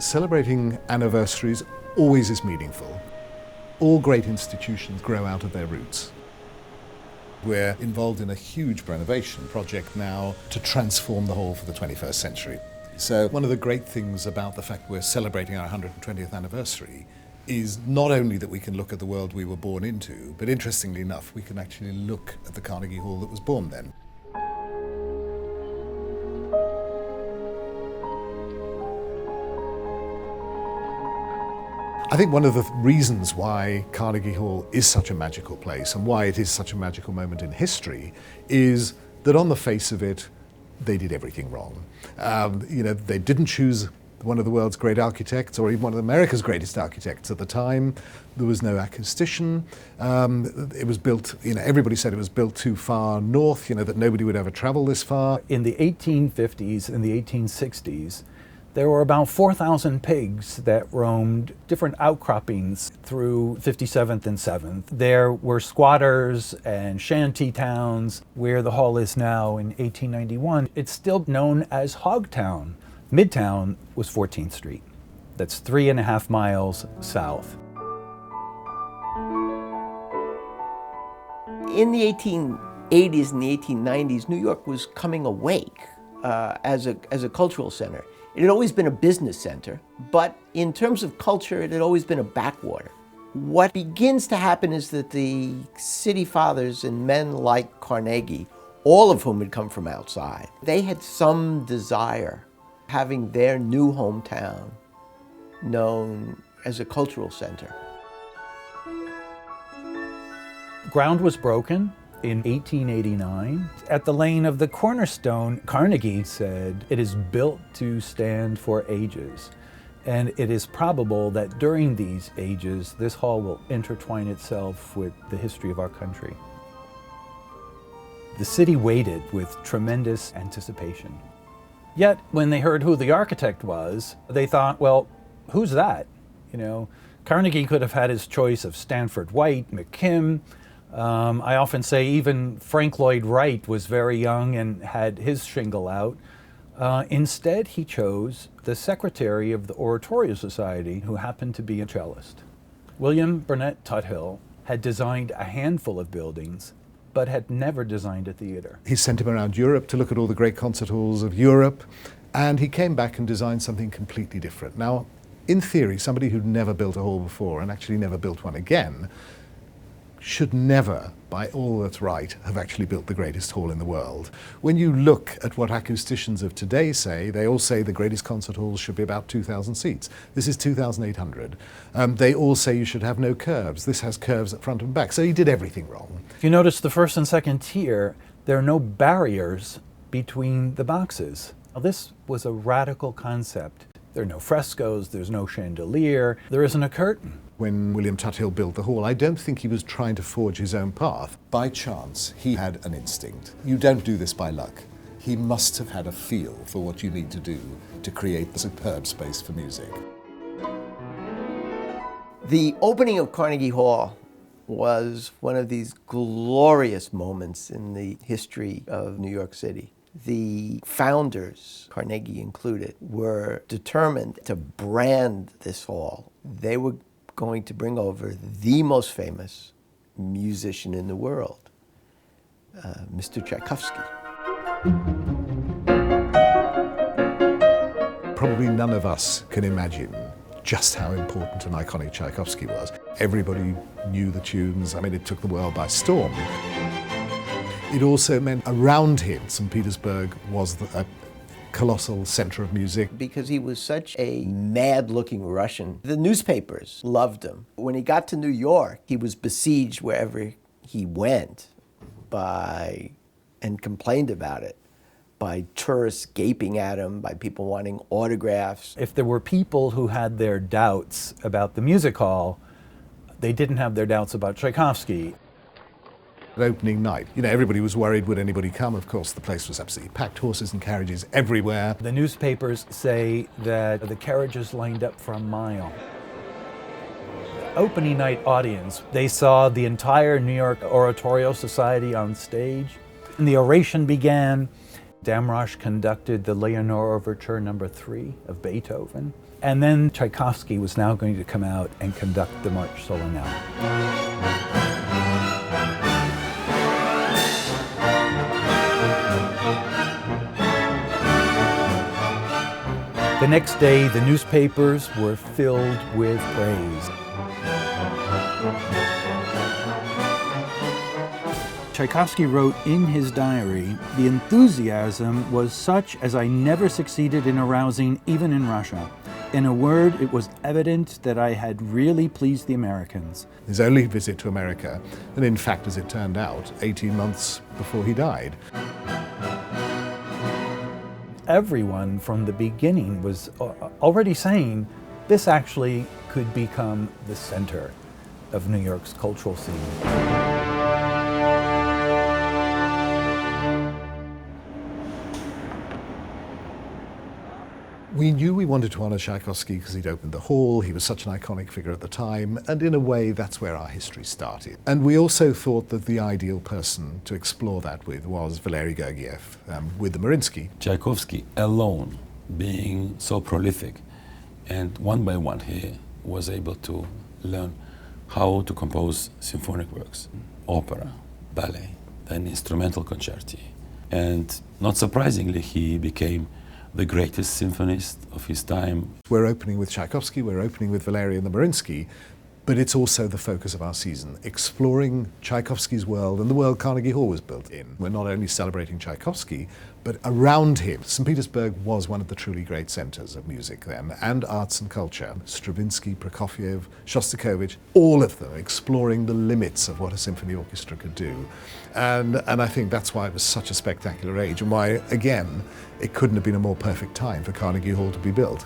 Celebrating anniversaries always is meaningful. All great institutions grow out of their roots. We're involved in a huge renovation project now to transform the hall for the 21st century. So one of the great things about the fact we're celebrating our 120th anniversary is not only that we can look at the world we were born into, but interestingly enough, we can actually look at the Carnegie Hall that was born then. I think one of the reasons why Carnegie Hall is such a magical place and why it is such a magical moment in history is that on the face of it, they did everything wrong. They didn't choose one of the world's great architects or even one of America's greatest architects at the time. There was no acoustician. It was built, everybody said it was built too far north, that nobody would ever travel this far. In the 1850s and the 1860s, there were about 4,000 pigs that roamed different outcroppings through 57th and 7th. There were squatters and shanty towns where the hall is now in 1891. It's still known as Hogtown. Midtown was 14th Street. That's 3.5 miles south. In the 1880s and the 1890s, New York was coming awake as a cultural center. It had always been a business center, but in terms of culture, it had always been a backwater. What begins to happen is that the city fathers and men like Carnegie, all of whom had come from outside, they had some desire having their new hometown known as a cultural center. Ground was broken in 1889. At the laying of the cornerstone, Carnegie said, "It is built to stand for ages." And it is probable that during these ages, this hall will intertwine itself with the history of our country. The city waited with tremendous anticipation. Yet, when they heard who the architect was, they thought, well, who's that? Carnegie could have had his choice of Stanford White, McKim. I often say even Frank Lloyd Wright was very young and had his shingle out. Instead, he chose the secretary of the Oratorio Society, who happened to be a cellist. William Burnett Tuthill had designed a handful of buildings, but had never designed a theater. He sent him around Europe to look at all the great concert halls of Europe, and he came back and designed something completely different. Now, in theory, somebody who'd never built a hall before and actually never built one again should never, by all that's right, have actually built the greatest hall in the world. When you look at what acousticians of today say, they all say the greatest concert halls should be about 2,000 seats. This is 2,800. They all say you should have no curves. This has curves at front and back. So he did everything wrong. If you notice the first and second tier, there are no barriers between the boxes. Now, this was a radical concept. There are no frescoes, there's no chandelier, there isn't a curtain. When William Tuthill built the hall, I don't think he was trying to forge his own path. By chance, he had an instinct. You don't do this by luck. He must have had a feel for what you need to do to create the superb space for music. The opening of Carnegie Hall was one of these glorious moments in the history of New York City. The founders, Carnegie included, were determined to brand this hall. They were going to bring over the most famous musician in the world, Mr. Tchaikovsky. Probably none of us can imagine just how important and iconic Tchaikovsky was. Everybody knew the tunes. It took the world by storm. It also meant around him, St. Petersburg was a colossal center of music. Because he was such a mad-looking Russian, the newspapers loved him. When he got to New York, he was besieged wherever he went and complained about it, by tourists gaping at him, by people wanting autographs. If there were people who had their doubts about the music hall, they didn't have their doubts about Tchaikovsky. Opening night, everybody was worried, would anybody come? Of course, the place was absolutely packed, horses and carriages everywhere. The newspapers say that the carriages lined up for a mile. The opening night audience, they saw the entire New York Oratorio Society on stage, and the oration began. Damrosch conducted the Leonore Overture No. 3 of Beethoven. And then Tchaikovsky was now going to come out and conduct the March Solennelle. The next day, the newspapers were filled with praise. Tchaikovsky wrote in his diary, "The enthusiasm was such as I never succeeded in arousing even in Russia. In a word, it was evident that I had really pleased the Americans." His only visit to America, and in fact, as it turned out, 18 months before he died. Everyone from the beginning was already saying this actually could become the center of New York's cultural scene. We knew we wanted to honor Tchaikovsky because he'd opened the hall, he was such an iconic figure at the time, and in a way that's where our history started. And we also thought that the ideal person to explore that with was Valery Gergiev, with the Mariinsky. Tchaikovsky alone, being so prolific, and one by one he was able to learn how to compose symphonic works, opera, ballet, then instrumental concerti. And not surprisingly, he became the greatest symphonist of his time. We're opening with Tchaikovsky, we're opening with Valery and the Mariinsky, but it's also the focus of our season, exploring Tchaikovsky's world and the world Carnegie Hall was built in. We're not only celebrating Tchaikovsky, but around him. St. Petersburg was one of the truly great centers of music then, and arts and culture. Stravinsky, Prokofiev, Shostakovich, all of them exploring the limits of what a symphony orchestra could do. And I think that's why it was such a spectacular age, and why, again, it couldn't have been a more perfect time for Carnegie Hall to be built.